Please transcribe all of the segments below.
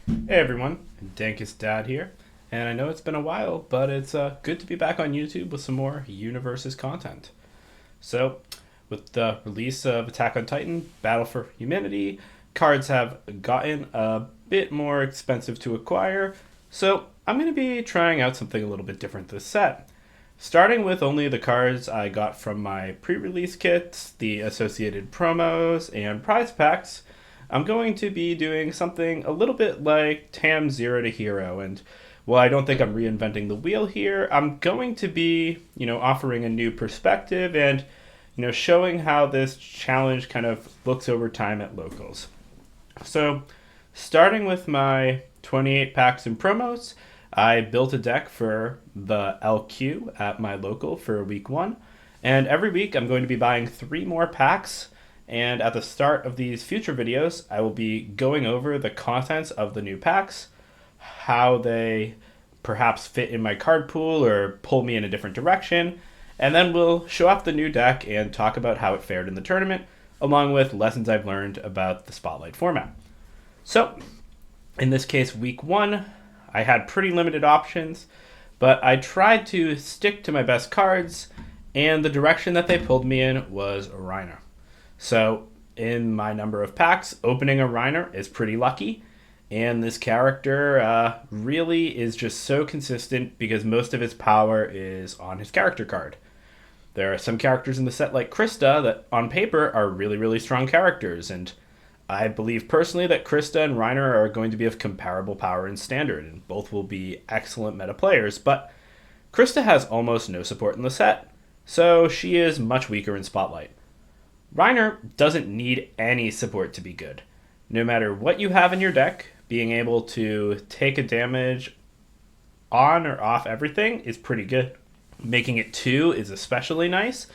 Hey everyone, Dankest Dad here, and I know it's been a while, but it's good to be back on YouTube with some more Universus content. So, with the release of Attack on Titan, Battle for Humanity, cards have gotten a bit more expensive to acquire, so I'm going to be trying out something a little bit different this set. Starting with only the cards I got from my pre release kits, the associated promos, and prize packs, I'm going to be doing something a little bit like Tam Zero to Hero. And while I don't think I'm reinventing the wheel here, I'm going to be, offering a new perspective and, showing how this challenge kind of looks over time at locals. So, starting with my 28 packs and promos, I built a deck for the LQ at my local for week one. And every week I'm going to be buying three more packs. And at the start of these future videos, I will be going over the contents of the new packs, how they perhaps fit in my card pool or pull me in a different direction. And then we'll show off the new deck and talk about how it fared in the tournament, along with lessons I've learned about the Spotlight format. So, in this case, week one, I had pretty limited options, but I tried to stick to my best cards, and the direction that they pulled me in was Reiner. So, in my number of packs, opening a Reiner is pretty lucky, and this character really is just so consistent because most of his power is on his character card. There are some characters in the set like Krista that on paper are really, really strong characters, and I believe personally that Krista and Reiner are going to be of comparable power in Standard, and both will be excellent meta players, but Krista has almost no support in the set, so she is much weaker in Spotlight. Reiner doesn't need any support to be good. No matter what you have in your deck, being able to take a damage on or off everything is pretty good. Making it 2 is especially nice.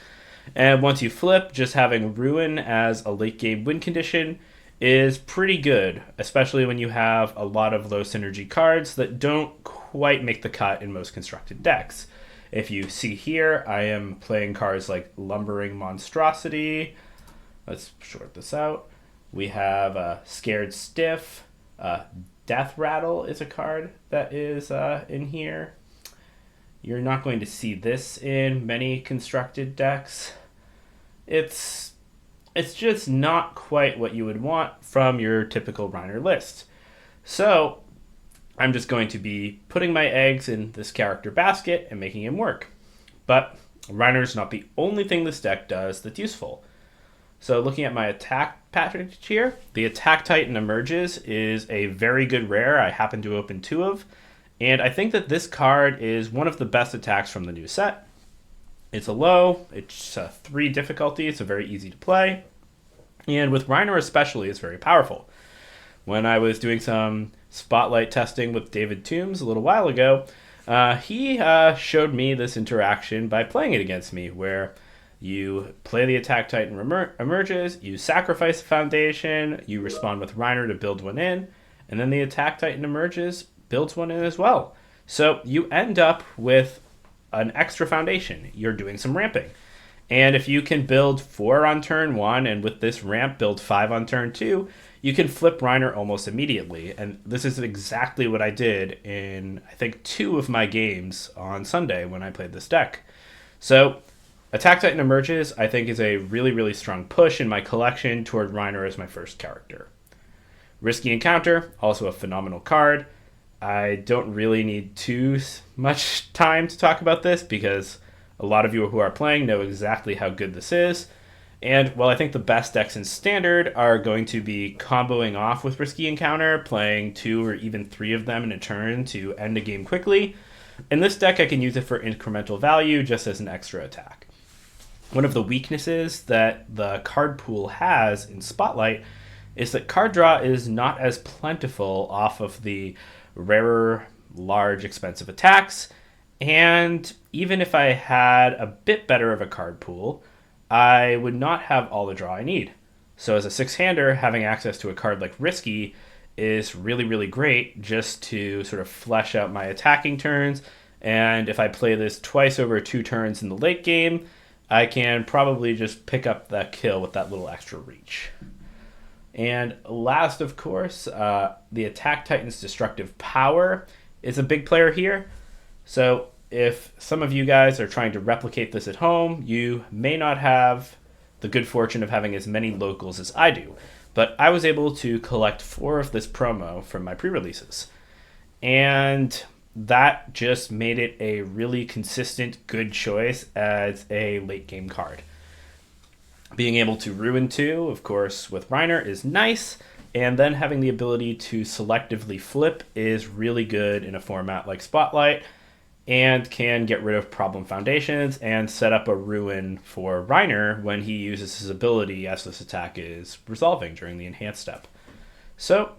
And once you flip, just having Ruin as a late game win condition is pretty good, especially when you have a lot of low synergy cards that don't quite make the cut in most constructed decks. If you see here, I am playing cards like Lumbering Monstrosity. Let's short this out. We have Scared Stiff. Death Rattle is a card that is in here. You're not going to see this in many constructed decks. It's just not quite what you would want from your typical Reiner list. So I'm just going to be putting my eggs in this character basket and making him work. But Reiner's not the only thing this deck does that's useful. So looking at my attack package here, the Attack Titan Emerges is a very good rare I happen to open 2 of. And I think that this card is one of the best attacks from the new set. It's a low, it's 3 difficulty, it's very easy to play. And with Reiner especially, it's very powerful. When I was doing some spotlight testing with David Toombs a little while ago, he showed me this interaction by playing it against me, where you play the Attack Titan emerges, you sacrifice the foundation, you respond with Reiner to build one in, and then the Attack Titan emerges, builds one in as well. So you end up with an extra foundation. You're doing some ramping. And if you can build 4 on turn 1 and with this ramp build 5 on turn 2, you can flip Reiner almost immediately. And this is exactly what I did in, I think, 2 of my games on Sunday when I played this deck. So Attack Titan Emerges, I think, is a really, really strong push in my collection toward Reiner as my first character. Risky Encounter, also a phenomenal card. I don't really need too much time to talk about this because a lot of you who are playing know exactly how good this is. And while I think the best decks in Standard are going to be comboing off with Risky Encounter, playing 2 or even 3 of them in a turn to end a game quickly, in this deck I can use it for incremental value just as an extra attack. One of the weaknesses that the card pool has in Spotlight is that card draw is not as plentiful off of the rarer, large, expensive attacks. And even if I had a bit better of a card pool, I would not have all the draw I need. So as a 6-hander, having access to a card like Risky is really, really great just to sort of flesh out my attacking turns. And if I play this twice over 2 turns in the late game, I can probably just pick up that kill with that little extra reach. And last, of course, the Attack Titan's Destructive Power is a big player here. So if some of you guys are trying to replicate this at home, you may not have the good fortune of having as many locals as I do. But I was able to collect 4 of this promo from my pre-releases. And that just made it a really consistent, good choice as a late game card. Being able to ruin 2, of course, with Reiner is nice, and then having the ability to selectively flip is really good in a format like Spotlight, and can get rid of problem foundations and set up a ruin for Reiner when he uses his ability as this attack is resolving during the enhanced step. So,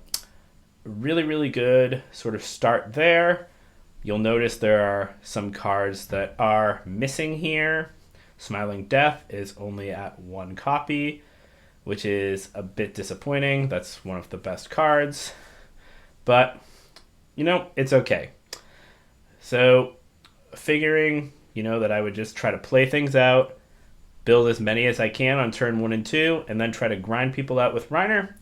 really, really good sort of start there. You'll notice there are some cards that are missing here. Smiling Death is only at 1 copy, which is a bit disappointing. That's one of the best cards. But, it's okay. So, figuring, that I would just try to play things out, build as many as I can on turn 1 and 2, and then try to grind people out with Reiner.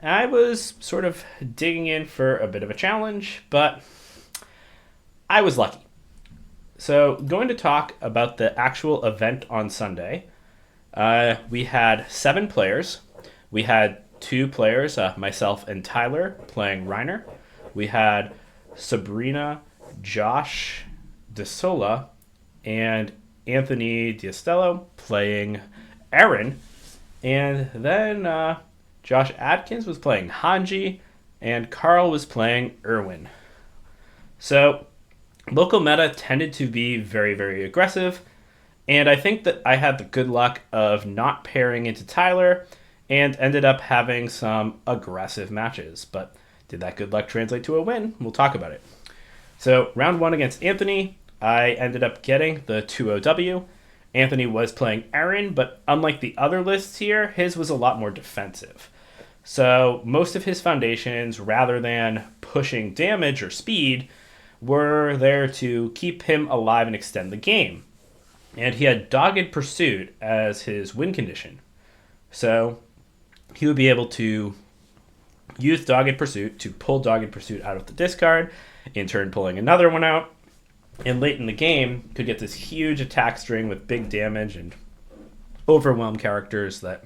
I was sort of digging in for a bit of a challenge, but I was lucky. So, going to talk about the actual event on Sunday. We had 7 players. We had 2 players, myself and Tyler, playing Reiner. We had Sabrina, Josh DeSola, and Anthony D'Astello playing Aaron. And then Josh Adkins was playing Hanji, and Carl was playing Irwin. So, local meta tended to be very, very aggressive, and I think that I had the good luck of not pairing into Tyler and ended up having some aggressive matches. But did that good luck translate to a win? We'll talk about it. So, round 1 against Anthony, I ended up getting the 2OW. Anthony was playing Aaron, but unlike the other lists here, his was a lot more defensive. So, most of his foundations, rather than pushing damage or speed, were there to keep him alive and extend the game. And he had Dogged Pursuit as his win condition. So he would be able to use Dogged Pursuit to pull Dogged Pursuit out of the discard, in turn pulling another one out, and late in the game could get this huge attack string with big damage and overwhelm characters that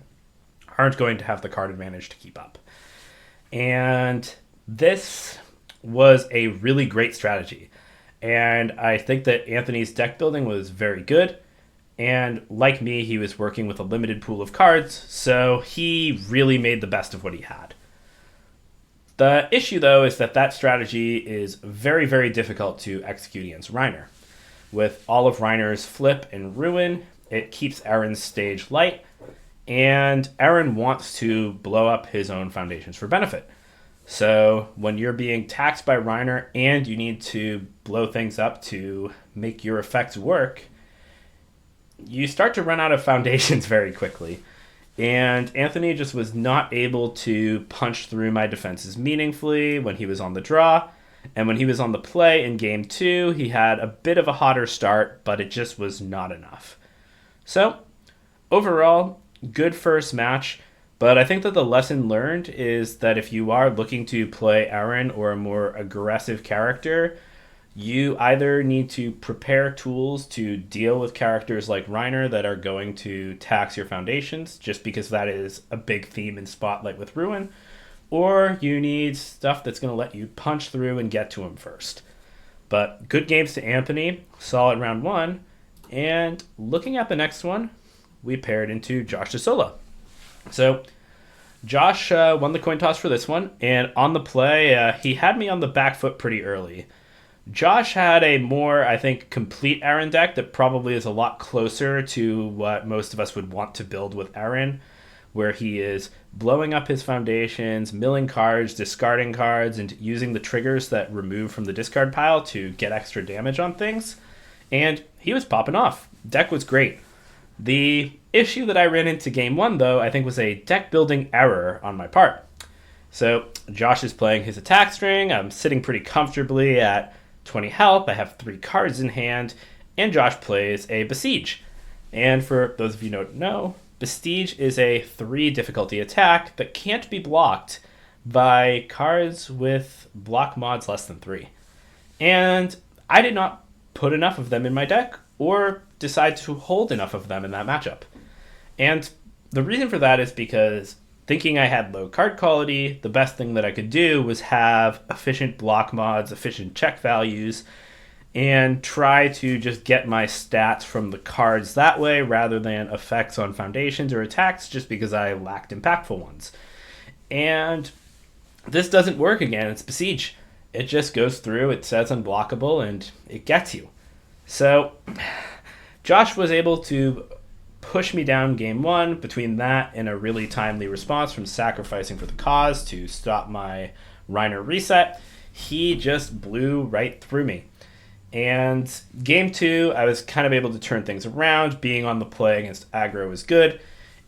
aren't going to have the card advantage to keep up. And this was a really great strategy. And I think that Anthony's deck building was very good. And like me, he was working with a limited pool of cards, so he really made the best of what he had. The issue, though, is that strategy is very, very difficult to execute against Reiner. With all of Reiner's flip and ruin, it keeps Aaron's stage light, and Aaron wants to blow up his own foundations for benefit. So when you're being taxed by Reiner and you need to blow things up to make your effects work, you start to run out of foundations very quickly. And Anthony just was not able to punch through my defenses meaningfully when he was on the draw. And when he was on the play in game 2, he had a bit of a hotter start, but it just was not enough. So, overall, good first match. But I think that the lesson learned is that if you are looking to play Aaron or a more aggressive character, you either need to prepare tools to deal with characters like Reiner that are going to tax your foundations, just because that is a big theme in Spotlight with Ruin, or you need stuff that's going to let you punch through and get to him first. But good games to Anthony, solid round 1, and looking at the next one, we paired into Josh DeSola. So Josh won the coin toss for this one, and on the play, he had me on the back foot pretty early. Josh had a more, I think, complete Aaron deck that probably is a lot closer to what most of us would want to build with Aaron, where he is blowing up his foundations, milling cards, discarding cards, and using the triggers that remove from the discard pile to get extra damage on things. And he was popping off. Deck was great. The issue that I ran into game 1, though, I think was a deck building error on my part. So Josh is playing his attack string. I'm sitting pretty comfortably at 20 health. I have 3 cards in hand, and Josh plays a Besiege. And for those of you who don't know, Prestige is a 3 difficulty attack that can't be blocked by cards with block mods less than 3. And I did not put enough of them in my deck or decide to hold enough of them in that matchup. And the reason for that is because thinking I had low card quality, the best thing that I could do was have efficient block mods, efficient check values, and try to just get my stats from the cards that way rather than effects on foundations or attacks just because I lacked impactful ones. And this doesn't work again. It's Besiege. It just goes through, it says unblockable, and it gets you. So Josh was able to push me down game 1 between that and a really timely response from sacrificing for the cause to stop my Reiner reset. He just blew right through me. And game 2, I was kind of able to turn things around. Being on the play against aggro was good.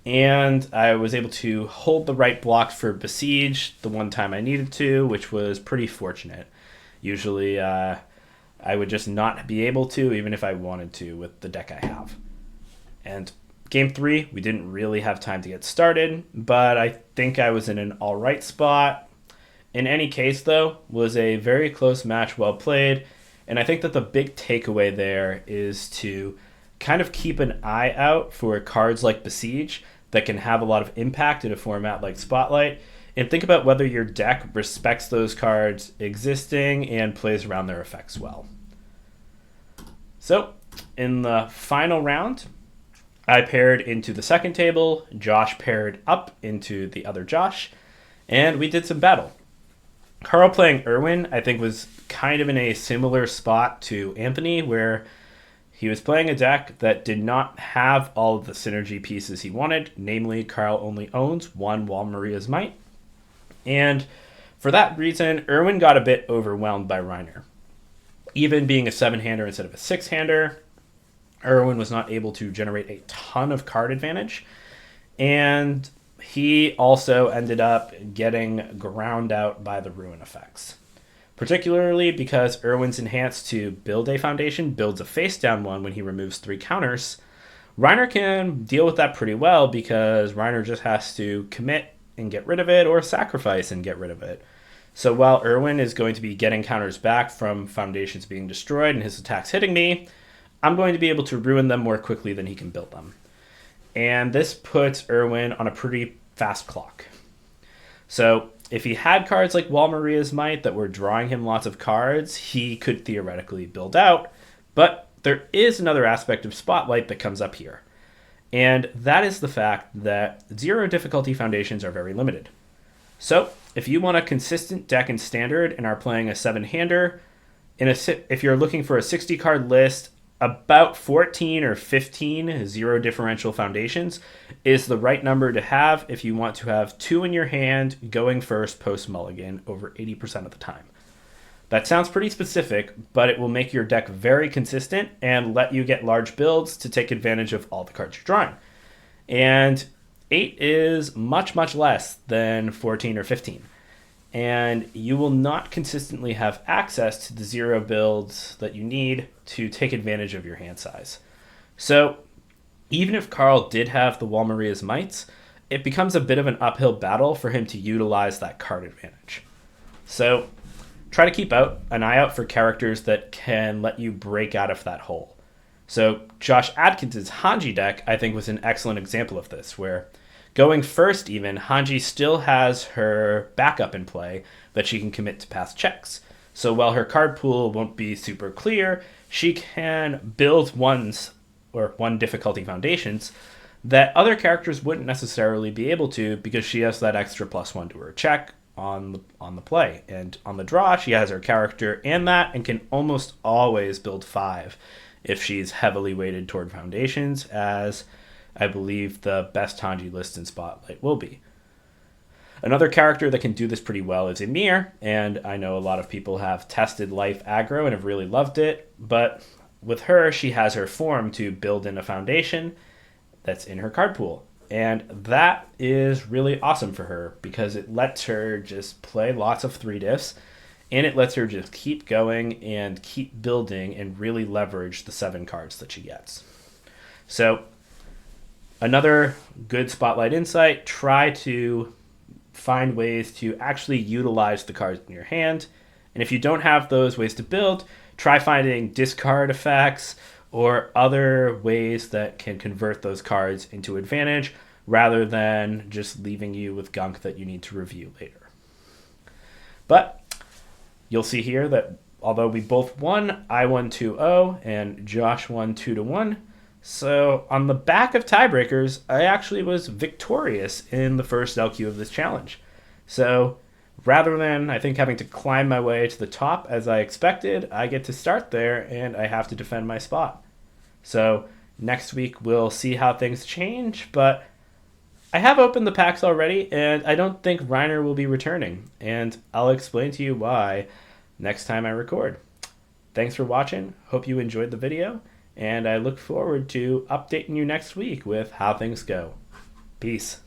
And I was able to hold the right blocks for Besiege the one time I needed to, which was pretty fortunate. Usually I would just not be able to, even if I wanted to, with the deck I have. And game 3, we didn't really have time to get started, but I think I was in an alright spot. In any case, though, was a very close match, well played. And I think that the big takeaway there is to kind of keep an eye out for cards like Besiege that can have a lot of impact in a format like Spotlight, and think about whether your deck respects those cards existing and plays around their effects well. So, in the final round, I paired into the second table, Josh paired up into the other Josh, and we did some battle. Carl playing Erwin, I think, was kind of in a similar spot to Anthony, where he was playing a deck that did not have all of the synergy pieces he wanted. Namely, Carl only owns one Wall Maria's Might. And for that reason, Erwin got a bit overwhelmed by Reiner. Even being a 7-hander instead of a 6-hander, Erwin was not able to generate a ton of card advantage. And he also ended up getting ground out by the Ruin effects. Particularly because Erwin's enhanced to build a foundation builds a face down one when he removes 3 counters. Reiner can deal with that pretty well because Reiner just has to commit and get rid of it or sacrifice and get rid of it. So while Erwin is going to be getting counters back from foundations being destroyed and his attacks hitting me, I'm going to be able to ruin them more quickly than he can build them. And this puts Erwin on a pretty fast clock. So if he had cards like Wall Maria's Might that were drawing him lots of cards, he could theoretically build out. But there is another aspect of Spotlight that comes up here. And that is the fact that 0 difficulty foundations are very limited. So if you want a consistent deck in Standard and are playing a 7-hander, if you're looking for a 60-card list, about 14 or 15 0 differential foundations is the right number to have if you want to have 2 in your hand going first post-mulligan over 80% of the time. That sounds pretty specific, but it will make your deck very consistent and let you get large builds to take advantage of all the cards you're drawing. And 8 is much, much less than 14 or 15. And you will not consistently have access to the 0 builds that you need to take advantage of your hand size. So even if Carl did have the Wall Maria's Mights, it becomes a bit of an uphill battle for him to utilize that card advantage. So try to keep an eye out for characters that can let you break out of that hole. So Josh Adkins' Hanji deck, I think, was an excellent example of this, where going first even, Hanji still has her backup in play that she can commit to past checks. So while her card pool won't be super clear, she can build one difficulty foundations that other characters wouldn't necessarily be able to because she has that extra +1 to her check on the play. And on the draw, she has her character and that and can almost always build 5 if she's heavily weighted toward foundations, as I believe the best Hanji list in Spotlight will be. Another character that can do this pretty well is Emir, and I know a lot of people have tested Life Aggro and have really loved it, but with her, she has her form to build in a foundation that's in her card pool. And that is really awesome for her because it lets her just play lots of 3 diffs, and it lets her just keep going and keep building and really leverage the 7 cards that she gets. So Another good spotlight insight, try to find ways to actually utilize the cards in your hand. And if you don't have those ways to build, try finding discard effects or other ways that can convert those cards into advantage rather than just leaving you with gunk that you need to review later. But you'll see here that although we both won, I won 2-0 and Josh won 2-1. So on the back of tiebreakers, I actually was victorious in the first LQ of this challenge. So rather than, I think, having to climb my way to the top as I expected, I get to start there and I have to defend my spot. So next week we'll see how things change, but I have opened the packs already and I don't think Reiner will be returning, and I'll explain to you why next time I record. Thanks for watching, hope you enjoyed the video, and I look forward to updating you next week with how things go. Peace.